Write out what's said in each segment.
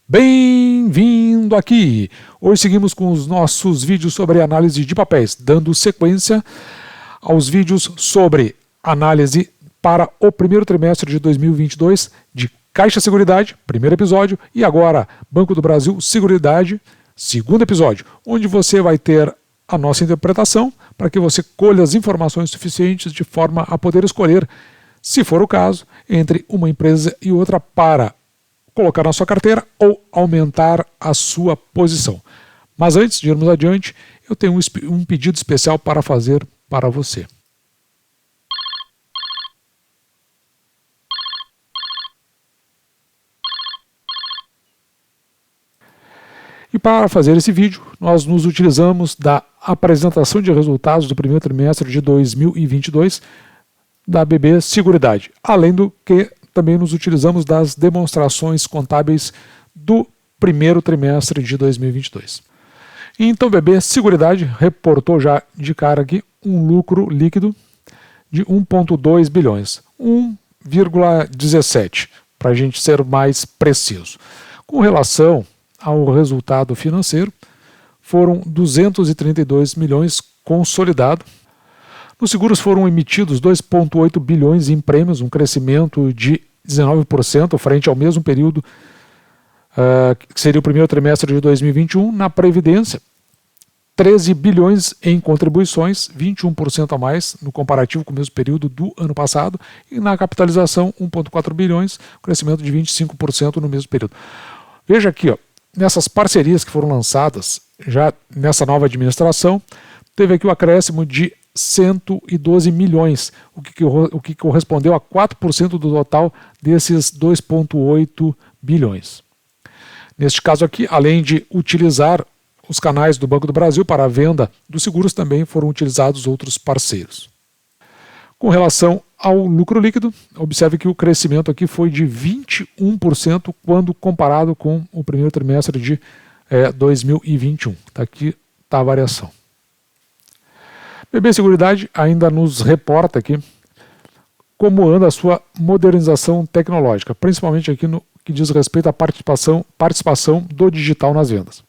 Bem-vindo aqui! Hoje seguimos com os nossos vídeos sobre análise de papéis, dando sequência aos vídeos sobre análise para o primeiro trimestre de 2022 de Caixa Seguridade, primeiro episódio, e agora Banco do Brasil Seguridade, segundo episódio, onde você vai ter a nossa interpretação para que você colha as informações suficientes de forma a poder escolher, se for o caso, entre uma empresa e outra para colocar na sua carteira ou aumentar a sua posição. Mas antes de irmos adiante, eu tenho um pedido especial para fazer para você. E para fazer esse vídeo, nós nos utilizamos da apresentação de resultados do primeiro trimestre de 2022 da BB Seguridade, além do que também nos utilizamos das demonstrações contábeis do primeiro trimestre de 2022. Então, BB Seguridade reportou já de cara aqui um lucro líquido de 1,2 bilhões, 1,17, para a gente ser mais preciso. Com relação ao resultado financeiro, foram 232 milhões consolidado. Nos seguros foram emitidos 2,8 bilhões em prêmios, um crescimento de 19% frente ao mesmo período que seria o primeiro trimestre de 2021. Na Previdência, 13 bilhões em contribuições, 21% a mais no comparativo com o mesmo período do ano passado. E na capitalização, 1,4 bilhões, crescimento de 25% no mesmo período. Veja aqui, ó, nessas parcerias que foram lançadas já nessa nova administração, teve aqui o acréscimo de 112 milhões, o que correspondeu a 4% do total desses 2,8 bilhões. Neste caso aqui, além de utilizar os canais do Banco do Brasil para a venda dos seguros, também foram utilizados outros parceiros. Com relação ao lucro líquido, observe que o crescimento aqui foi de 21% quando comparado com o primeiro trimestre de 2021. Aqui está a variação. BB Seguridade ainda nos reporta aqui como anda a sua modernização tecnológica, principalmente aqui no que diz respeito à participação do digital nas vendas.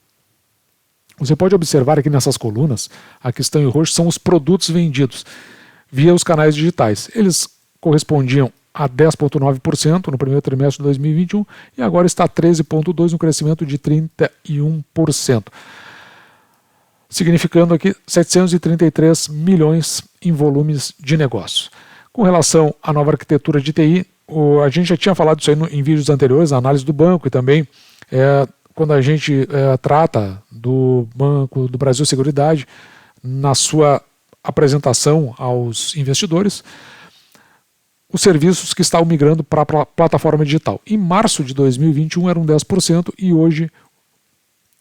Você pode observar aqui nessas colunas, aqui estão em roxo, são os produtos vendidos via os canais digitais. Eles correspondiam a 10,9% no primeiro trimestre de 2021 e agora está a 13,2%, um crescimento de 31%. Significando aqui 733 milhões em volumes de negócio. Com relação à nova arquitetura de TI, a gente já tinha falado isso aí em vídeos anteriores, a análise do banco e também quando a gente trata do Banco do Brasil Seguridade na sua apresentação aos investidores, os serviços que estavam migrando para a plataforma digital. Em março de 2021 eram 10% e hoje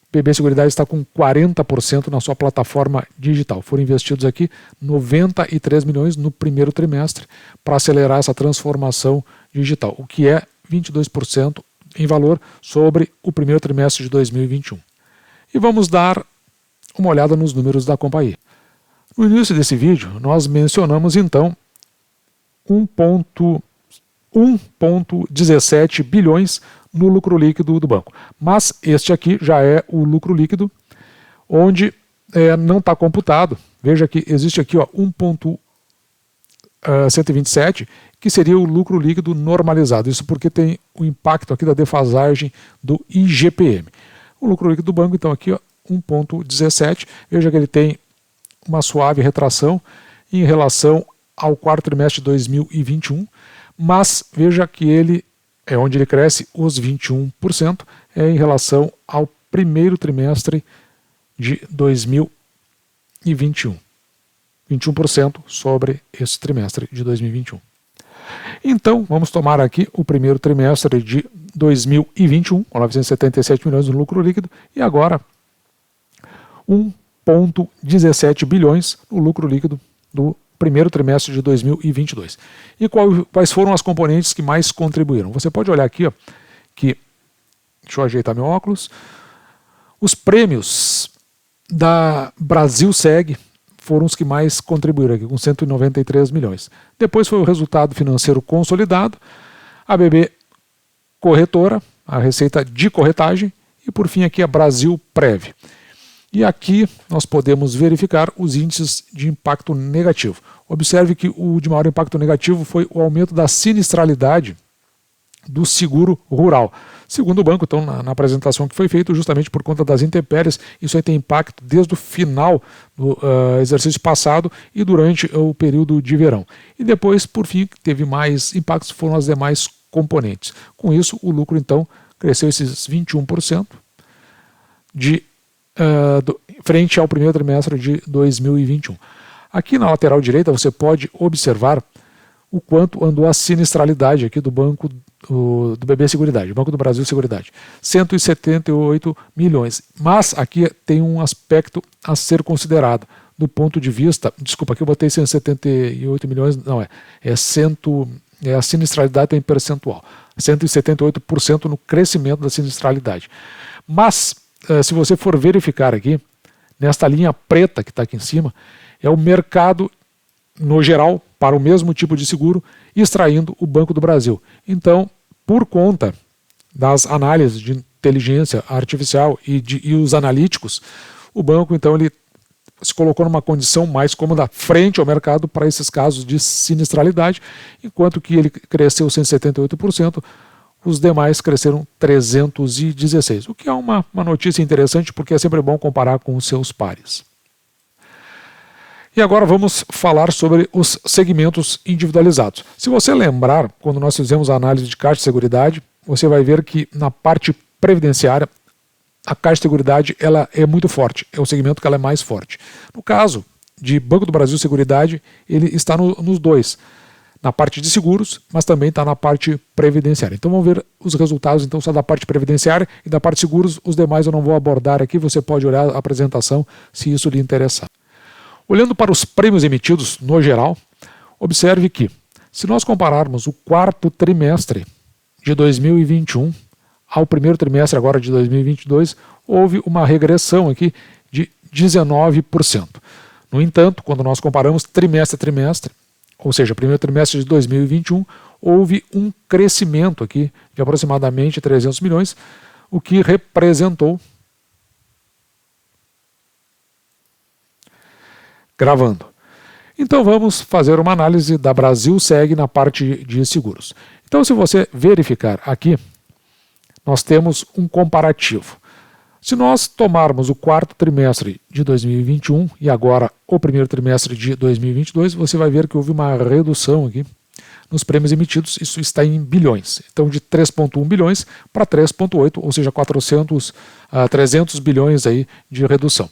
BB Seguridade está com 40% na sua plataforma digital. Foram investidos aqui 93 milhões no primeiro trimestre para acelerar essa transformação digital, o que é 22% em valor sobre o primeiro trimestre de 2021. E vamos dar uma olhada nos números da companhia. No início desse vídeo, nós mencionamos então 1,17 bilhões no lucro líquido do banco. Mas este aqui já é o lucro líquido, onde não está computado. Veja que existe aqui 1,127, que seria o lucro líquido normalizado. Isso porque tem o impacto aqui da defasagem do IGPM. O lucro líquido do banco, então, aqui 1,17. Veja que ele tem uma suave retração em relação ao quarto trimestre de 2021, mas veja que ele onde ele cresce os 21%, em relação ao primeiro trimestre de 2021. 21% sobre esse trimestre de 2021. Então, vamos tomar aqui o primeiro trimestre de 2021, com 977 milhões no lucro líquido, e agora 1,17 bilhões no lucro líquido do primeiro trimestre de 2022. E quais foram as componentes que mais contribuíram? Você pode olhar aqui, que, deixa eu ajeitar meu óculos, os prêmios da Brasil Seg foram os que mais contribuíram aqui, com 193 milhões. Depois foi o resultado financeiro consolidado, a BB Corretora, a receita de corretagem e por fim aqui a Brasilprev. E aqui nós podemos verificar os índices de impacto negativo. Observe que o de maior impacto negativo foi o aumento da sinistralidade do seguro rural. Segundo o banco, então, na apresentação que foi feita, justamente por conta das intempéries, isso aí tem impacto desde o final do exercício passado e durante o período de verão. E depois, por fim, teve mais impactos, foram as demais componentes. Com isso, o lucro, então, cresceu esses 21% frente ao primeiro trimestre de 2021. Aqui na lateral direita você pode observar o quanto andou a sinistralidade aqui do Banco do BB Seguridade, Banco do Brasil Seguridade, 178 milhões. Mas aqui tem um aspecto a ser considerado do ponto de vista, desculpa, aqui eu botei 178 milhões, não a sinistralidade tem percentual, 178% no crescimento da sinistralidade. Mas se você for verificar aqui, nesta linha preta que está aqui em cima, é o mercado no geral para o mesmo tipo de seguro, extraindo o Banco do Brasil. Então, por conta das análises de inteligência artificial e os analíticos, o banco então ele se colocou numa condição mais cômoda frente ao mercado para esses casos de sinistralidade, enquanto que ele cresceu 178%, os demais cresceram 316%, o que é uma notícia interessante porque é sempre bom comparar com os seus pares. E agora vamos falar sobre os segmentos individualizados. Se você lembrar, quando nós fizemos a análise de Caixa de Seguridade, você vai ver que na parte previdenciária, a Caixa de Seguridade ela é muito forte, é o segmento que ela é mais forte. No caso de Banco do Brasil Seguridade, ele está nos dois, na parte de seguros, mas também está na parte previdenciária. Então vamos ver os resultados então, só da parte previdenciária e da parte de seguros, os demais eu não vou abordar aqui, você pode olhar a apresentação se isso lhe interessar. Olhando para os prêmios emitidos no geral, observe que, se nós compararmos o quarto trimestre de 2021 ao primeiro trimestre agora de 2022, houve uma regressão aqui de 19%. No entanto, quando nós comparamos trimestre a trimestre, ou seja, primeiro trimestre de 2021, houve um crescimento aqui de aproximadamente 300 milhões, o que representou gravando. Então vamos fazer uma análise da Brasilseg na parte de seguros. Então se você verificar aqui, nós temos um comparativo. Se nós tomarmos o quarto trimestre de 2021 e agora o primeiro trimestre de 2022, você vai ver que houve uma redução aqui nos prêmios emitidos, isso está em bilhões. Então de 3,1 bilhões para 3,8, ou seja, 300 bilhões aí de redução.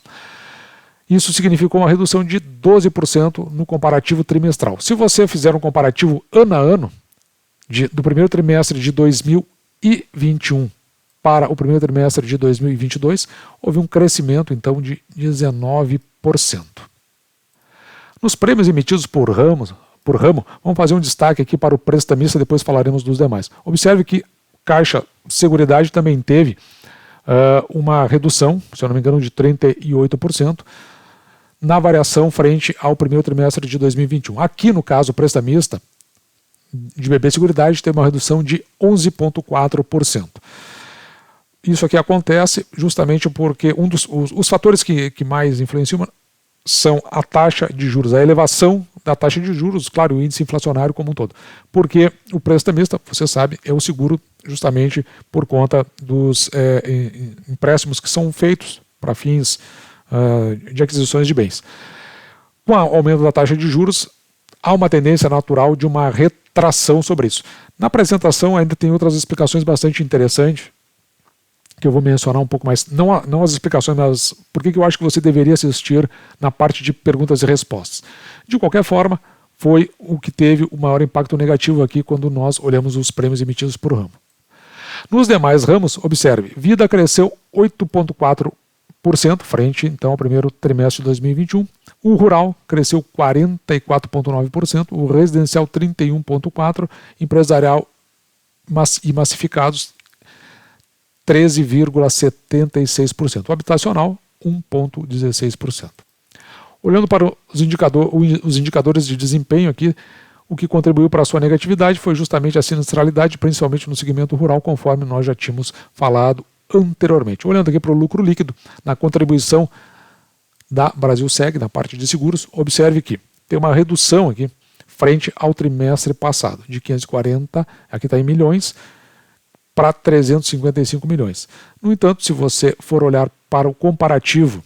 Isso significou uma redução de 12% no comparativo trimestral. Se você fizer um comparativo ano a ano, do primeiro trimestre de 2021 para o primeiro trimestre de 2022, houve um crescimento então de 19%. Nos prêmios emitidos por ramo, vamos fazer um destaque aqui para o prestamista, depois falaremos dos demais. Observe que Caixa Seguridade também teve uma redução, se eu não me engano, de 38%, na variação frente ao primeiro trimestre de 2021. Aqui, no caso, o prestamista de BB Seguridade teve uma redução de 11,4%. Isso aqui acontece justamente porque os fatores que mais influenciam são a taxa de juros, a elevação da taxa de juros, claro, o índice inflacionário como um todo. Porque o prestamista, você sabe, é o seguro justamente por conta dos empréstimos que são feitos para fins de aquisições de bens. Com o aumento da taxa de juros, há uma tendência natural de uma retração sobre isso. Na apresentação ainda tem outras explicações bastante interessantes, que eu vou mencionar um pouco mais, não as explicações, mas por que eu acho que você deveria assistir na parte de perguntas e respostas. De qualquer forma, foi o que teve o maior impacto negativo aqui quando nós olhamos os prêmios emitidos por ramo. Nos demais ramos, observe, vida cresceu 8,4% frente então ao primeiro trimestre de 2021, o rural cresceu 44,9%, o residencial 31,4%, empresarial e massificados 13,76%, o habitacional 1,16%. Olhando para os indicadores de desempenho aqui, O que contribuiu para a sua negatividade foi justamente a sinistralidade, principalmente no segmento rural, conforme nós já tínhamos falado anteriormente. Olhando aqui para o lucro líquido, na contribuição da Brasilseg, na parte de seguros, observe que tem uma redução aqui frente ao trimestre passado, de 540, aqui está em milhões, para 355 milhões. No entanto, se você for olhar para o comparativo,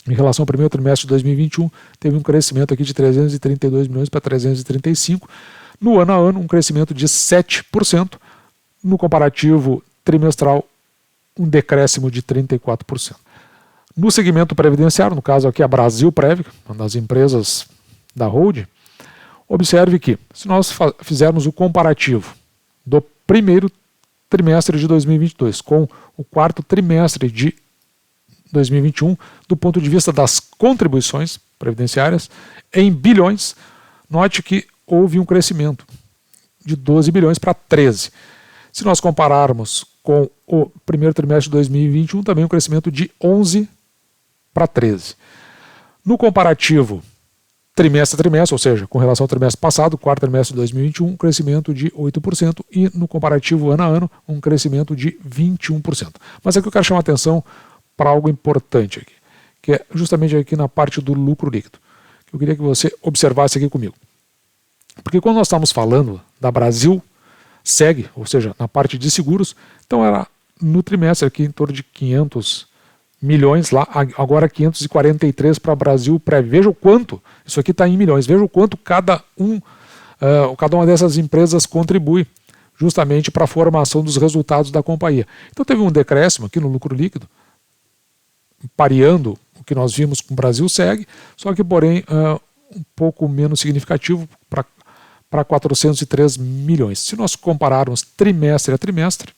em relação ao primeiro trimestre de 2021, teve um crescimento aqui de 332 milhões para 335. No ano a ano, um crescimento de 7%. No comparativo trimestral, um decréscimo de 34%. No segmento previdenciário, no caso aqui a Brasilprev, uma das empresas da Hold, observe que, se nós fizermos o comparativo do primeiro trimestre de 2022 com o quarto trimestre de 2021, do ponto de vista das contribuições previdenciárias, em bilhões, note que houve um crescimento de 12 bilhões para 13. Se nós compararmos com o primeiro trimestre de 2021, também um crescimento de 11 para 13. No comparativo trimestre a trimestre, ou seja, com relação ao trimestre passado, quarto trimestre de 2021, um crescimento de 8%, e no comparativo ano a ano, um crescimento de 21%. Mas aqui eu quero chamar a atenção para algo importante aqui, que é justamente aqui na parte do lucro líquido, que eu queria que você observasse aqui comigo. Porque quando nós estamos falando da Brasilseg, ou seja, na parte de seguros, então era no trimestre aqui em torno de 500 milhões lá, agora 543 para Brasilprev. Veja o quanto, isso aqui está em milhões, veja o quanto cada uma dessas empresas contribui justamente para a formação dos resultados da companhia. Então teve um decréscimo aqui no lucro líquido, pareando o que nós vimos com o Brasilseg, só que porém um pouco menos significativo para 403 milhões. Se nós compararmos trimestre a trimestre,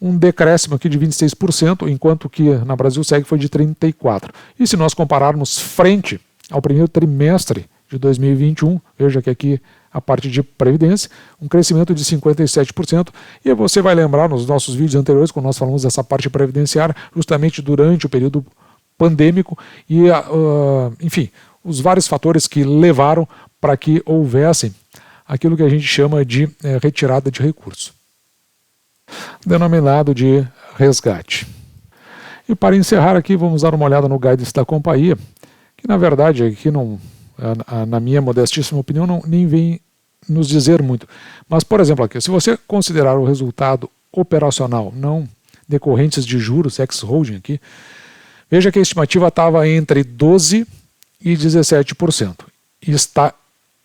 um decréscimo aqui de 26%, enquanto que na Brasilseg foi de 34%. E se nós compararmos frente ao primeiro trimestre de 2021, veja que aqui a parte de previdência, um crescimento de 57%, e você vai lembrar nos nossos vídeos anteriores, quando nós falamos dessa parte previdenciária, justamente durante o período pandêmico, e enfim, os vários fatores que levaram para que houvesse aquilo que a gente chama de retirada de recursos, denominado de resgate. E para encerrar aqui, vamos dar uma olhada no guidance da companhia, que na verdade aqui não, na minha modestíssima opinião, nem vem nos dizer muito. Mas, por exemplo, aqui, se você considerar o resultado operacional não decorrentes de juros, ex-holding aqui, veja que a estimativa estava entre 12% e 17%. E está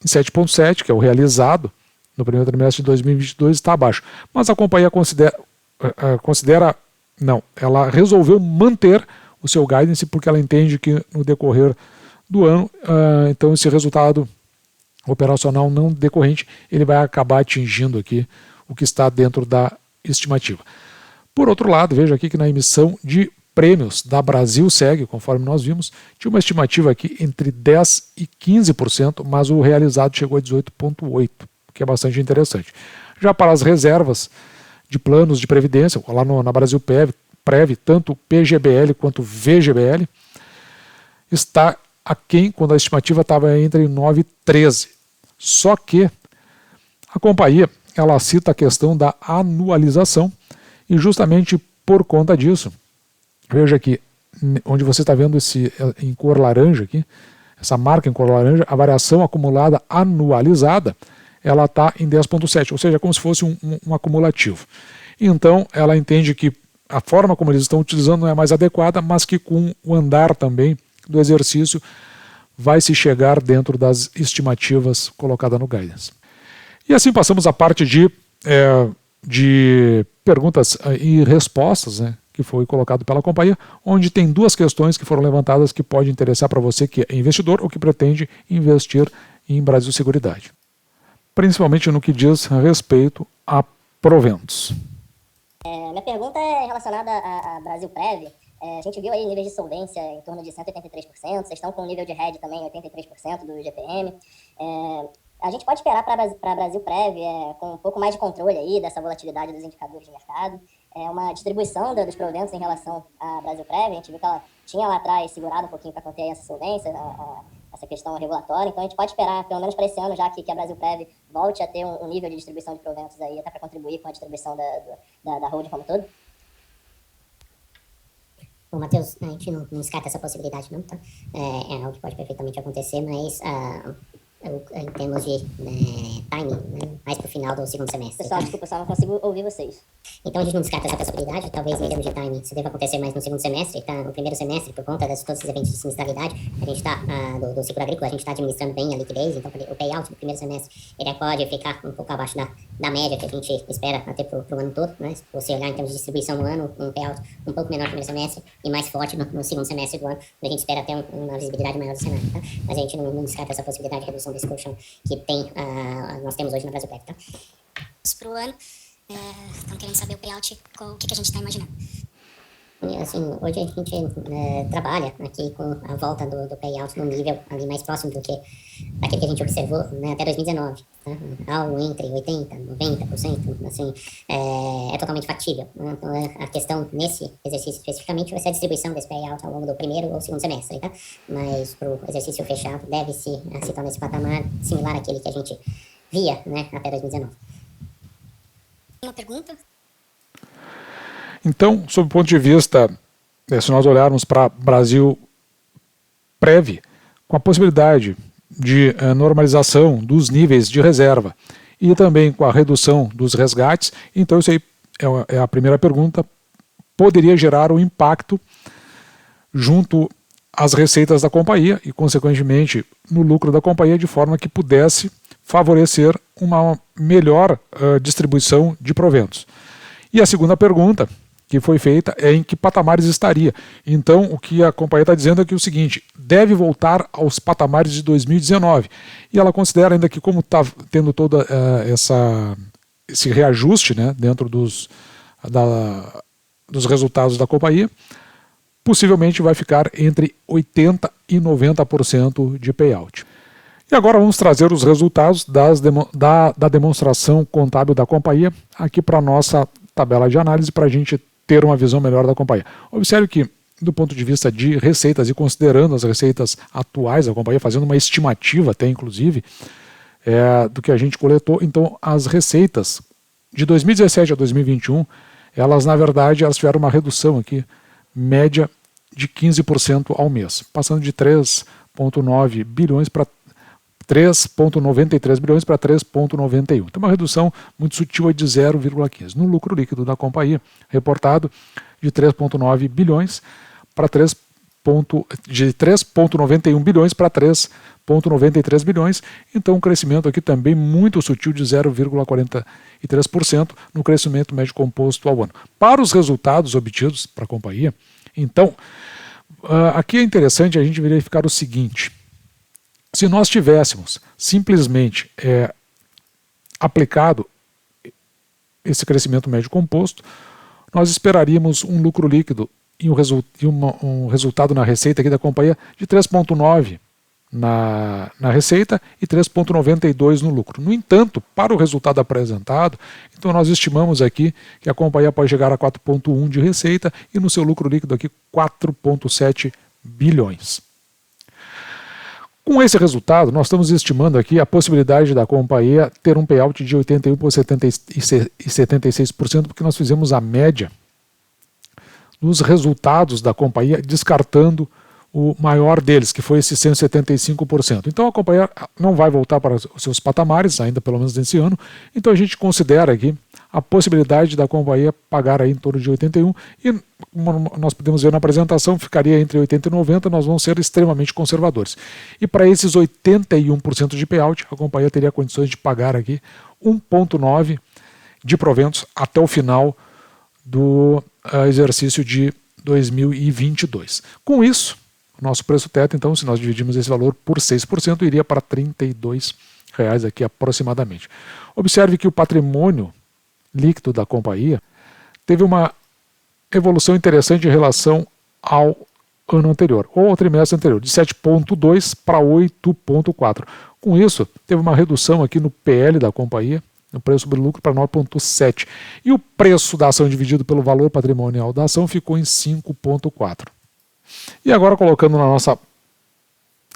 em 7,7%, que é o realizado no primeiro trimestre de 2022, está abaixo. Mas a companhia ela resolveu manter o seu guidance porque ela entende que no decorrer do ano, então esse resultado operacional não decorrente, ele vai acabar atingindo aqui o que está dentro da estimativa. Por outro lado, veja aqui que na emissão de prêmios da Brasilseg, conforme nós vimos, tinha uma estimativa aqui entre 10% e 15%, mas o realizado chegou a 18,8%, que é bastante interessante. Já para as reservas de planos de previdência, lá na Brasilprev, tanto PGBL quanto VGBL, está aquém quando a estimativa estava entre 9% e 13%. Só que a companhia ela cita a questão da anualização e justamente por conta disso, veja aqui, onde você está vendo esse em cor laranja aqui, essa marca em cor laranja, a variação acumulada anualizada, ela está em 10,7, ou seja, como se fosse um acumulativo. Então, ela entende que a forma como eles estão utilizando não é mais adequada, mas que com o andar também do exercício vai se chegar dentro das estimativas colocadas no guidance. E assim passamos à parte de perguntas e respostas, né, que foi colocado pela companhia, onde tem duas questões que foram levantadas que podem interessar para você que é investidor ou que pretende investir em Brasil Seguridade, principalmente no que diz respeito a proventos. Minha pergunta é relacionada à Brasilprev. A gente viu aí níveis de solvência em torno de 183%, vocês estão com um nível de hedge também 83% do GPM. A gente pode esperar para a Brasilprev com um pouco mais de controle aí dessa volatilidade dos indicadores de mercado, uma distribuição dos proventos em relação à Brasilprev. A gente viu que ela tinha lá atrás segurado um pouquinho para conter essa solvência, essa questão regulatória. Então a gente pode esperar, pelo menos para esse ano, já que a Brasilprev volte a ter um nível de distribuição de proventos aí, até para contribuir com a distribuição da holding como todo. Bom, Matheus, a gente não descarta essa possibilidade não, tá? É algo que pode perfeitamente acontecer, mas em termos de timing, né, mais pro final do segundo semestre. Pessoal, desculpa, só não consigo ouvir vocês. Então a gente não descarta essa possibilidade, talvez em termos de timing isso deva acontecer mais no segundo semestre, tá? No primeiro semestre, por conta de todos esses eventos de sinistralidade, a gente tá, do ciclo agrícola, a gente está administrando bem a liquidez, então o payout do primeiro semestre, ele pode ficar um pouco abaixo da média que a gente espera até pro ano todo, né? Se você olhar em termos de distribuição no ano, um payout um pouco menor no primeiro semestre e mais forte no segundo semestre do ano, a gente espera ter uma visibilidade maior do cenário, tá? Mas a gente não descarta essa possibilidade de redução desse colchão que nós temos hoje na Brasilprev, tá? Pro ano, estão querendo saber o payout, o que a gente está imaginando. Assim, hoje a gente trabalha aqui com a volta do payout no nível ali mais próximo do que daquele que a gente observou, né, até 2019, tá? Algo entre 80%, 90%, assim, é totalmente factível, né? Então a questão nesse exercício especificamente vai ser a distribuição desse payout ao longo do primeiro ou segundo semestre, tá? Mas pro exercício fechado deve-se se tornar esse patamar similar àquele que a gente via, né, até 2019. Uma pergunta? Então, sob o ponto de vista, se nós olharmos para Brasilprev, com a possibilidade de normalização dos níveis de reserva e também com a redução dos resgates, então isso aí é a primeira pergunta, poderia gerar um impacto junto às receitas da companhia e, consequentemente, no lucro da companhia, de forma que pudesse favorecer uma melhor distribuição de proventos. E a segunda pergunta que foi feita é em que patamares estaria. Então, o que a companhia está dizendo é que o seguinte, deve voltar aos patamares de 2019. E ela considera ainda que, como está tendo todo esse reajuste, né, dentro dos resultados da companhia, possivelmente vai ficar entre 80% e 90% de payout. E agora vamos trazer os resultados da demonstração contábil da companhia aqui para a nossa tabela de análise para a gente ter uma visão melhor da companhia. Observe que, do ponto de vista de receitas e considerando as receitas atuais da companhia, fazendo uma estimativa até inclusive do que a gente coletou, então as receitas de 2017 a 2021, elas na verdade tiveram uma redução aqui, média de 15% ao mês, passando de 3,9 bilhões para 3,93 bilhões para 3,91. Então uma redução muito sutil de 0,15. No lucro líquido da companhia, reportado de 3,9 bilhões para de 3,91 bilhões para 3,93 bilhões. Então um crescimento aqui também muito sutil de 0,43% no crescimento médio composto ao ano. Para os resultados obtidos para a companhia, então, aqui é interessante a gente verificar o seguinte. Se nós tivéssemos simplesmente aplicado esse crescimento médio composto, nós esperaríamos um lucro líquido e um resultado na receita aqui da companhia de 3,9 na receita e 3,92 no lucro. No entanto, para o resultado apresentado, então nós estimamos aqui que a companhia pode chegar a 4,1 de receita e no seu lucro líquido aqui 4,7 bilhões. Com esse resultado, nós estamos estimando aqui a possibilidade da companhia ter um payout de 81% e 76%, porque nós fizemos a média dos resultados da companhia, descartando o maior deles, que foi esse 175%. Então a companhia não vai voltar para os seus patamares, ainda pelo menos nesse ano, então a gente considera aqui a possibilidade da companhia pagar aí em torno de 81%, e como nós podemos ver na apresentação, ficaria entre 80% e 90%, nós vamos ser extremamente conservadores. E para esses 81% de payout, a companhia teria condições de pagar aqui 1,9 de proventos até o final do exercício de 2022. Com isso, nosso preço teto, então, se nós dividirmos esse valor por 6%, iria para R$ 32 aqui aproximadamente. Observe que o patrimônio líquido da companhia teve uma evolução interessante em relação ao ano anterior, ou ao trimestre anterior, de 7,2 para 8,4. Com isso, teve uma redução aqui no PL da companhia, no preço sobre lucro, para 9,7. E o preço da ação dividido pelo valor patrimonial da ação ficou em 5,4. E agora, colocando na nossa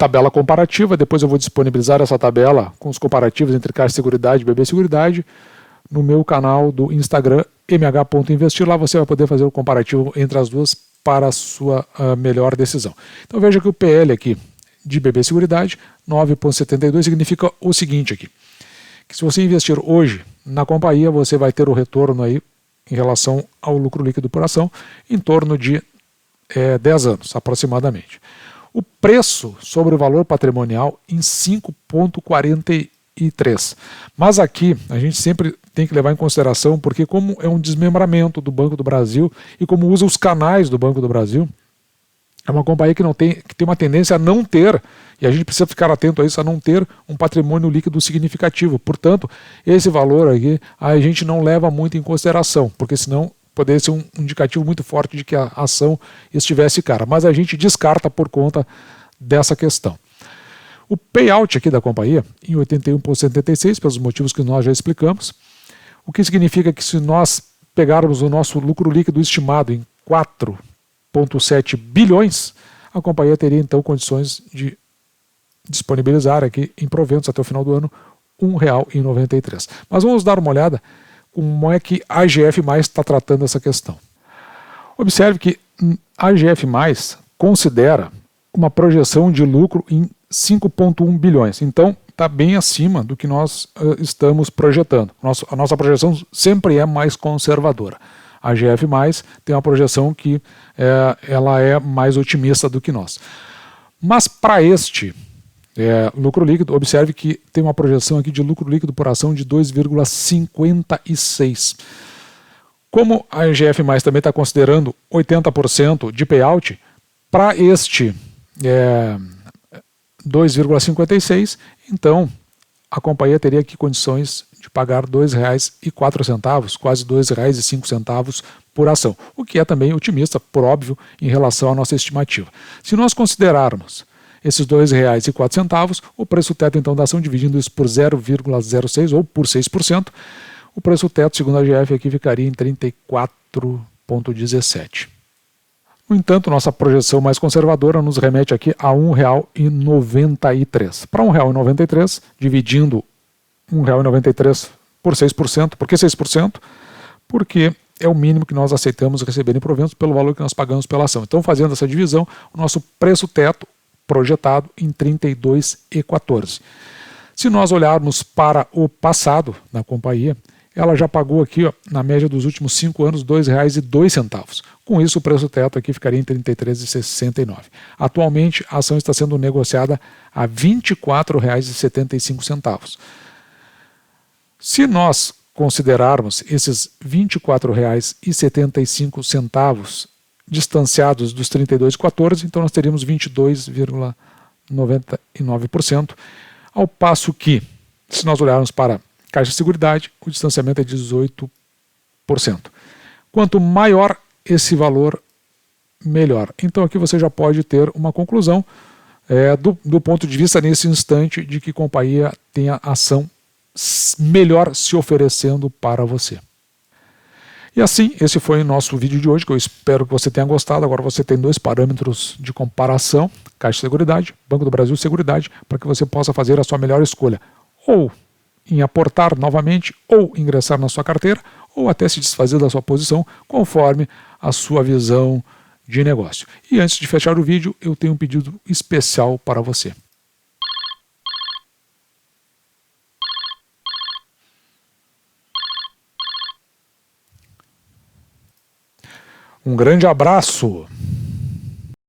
tabela comparativa. Depois eu vou disponibilizar essa tabela com os comparativos entre Caixa Seguridade e BB Seguridade no meu canal do Instagram, mh.investir. Lá você vai poder fazer o comparativo entre as duas para a sua melhor decisão. Então veja que o PL aqui de BB Seguridade, 9,72, significa o seguinte aqui, que se você investir hoje na companhia, você vai ter o retorno aí em relação ao lucro líquido por ação em torno de 10 anos, aproximadamente. O preço sobre o valor patrimonial em 5,43. Mas aqui a gente sempre tem que levar em consideração, porque como é um desmembramento do Banco do Brasil e como usa os canais do Banco do Brasil, é uma companhia que tem uma tendência a não ter, e a gente precisa ficar atento a isso, a não ter um patrimônio líquido significativo. Portanto, esse valor aqui a gente não leva muito em consideração, porque senão poderia ser um indicativo muito forte de que a ação estivesse cara. Mas a gente descarta por conta dessa questão. O payout aqui da companhia, em 81,76, pelos motivos que nós já explicamos, o que significa que se nós pegarmos o nosso lucro líquido estimado em 4,7 bilhões, a companhia teria então condições de disponibilizar aqui em proventos até o final do ano R$ 1,93. Mas vamos dar uma olhada como é que a AGF+ está tratando essa questão. Observe que a AGF+ considera uma projeção de lucro em 5,1 bilhões. Então, está bem acima do que nós estamos projetando. A nossa projeção sempre é mais conservadora. A AGF+ tem uma projeção que ela é mais otimista do que nós. Mas para este lucro líquido, observe que tem uma projeção aqui de lucro líquido por ação de 2,56. Como a AGF+ também está considerando 80% de payout, para este 2,56, então a companhia teria aqui condições de pagar R$ 2,04, quase R$ 2,05 por ação, o que é também otimista, por óbvio, em relação à nossa estimativa. Se nós considerarmos esses R$ 2,04, o preço teto então da ação, dividindo isso por 0,06 ou por 6%, o preço teto, segundo a AGF, aqui ficaria em 34,17. No entanto, nossa projeção mais conservadora nos remete aqui a R$ 1,93. Para R$ 1,93, dividindo R$ 1,93 por 6%. Por que 6%? Porque é o mínimo que nós aceitamos receber em proventos pelo valor que nós pagamos pela ação. Então, fazendo essa divisão, o nosso preço teto projetado em R$ 32,14. Se nós olharmos para o passado da companhia, ela já pagou aqui, na média dos últimos 5 anos, R$ 2,02. Com isso, o preço teto aqui ficaria em R$ 33,69. Atualmente, a ação está sendo negociada a R$ 24,75. Se nós considerarmos esses R$ 24,75 distanciados dos 32,14, então nós teríamos 22,99%, ao passo que, se nós olharmos para Caixa Seguridade, o distanciamento é de 18%. Quanto maior esse valor, melhor. Então aqui você já pode ter uma conclusão do ponto de vista nesse instante de que a companhia tem a ação melhor se oferecendo para você. E assim, esse foi o nosso vídeo de hoje, que eu espero que você tenha gostado. Agora você tem 2 parâmetros de comparação, Caixa Seguridade, Banco do Brasil Seguridade, para que você possa fazer a sua melhor escolha. Ou em aportar novamente, ou ingressar na sua carteira, ou até se desfazer da sua posição, conforme a sua visão de negócio. E antes de fechar o vídeo, eu tenho um pedido especial para você. Um grande abraço!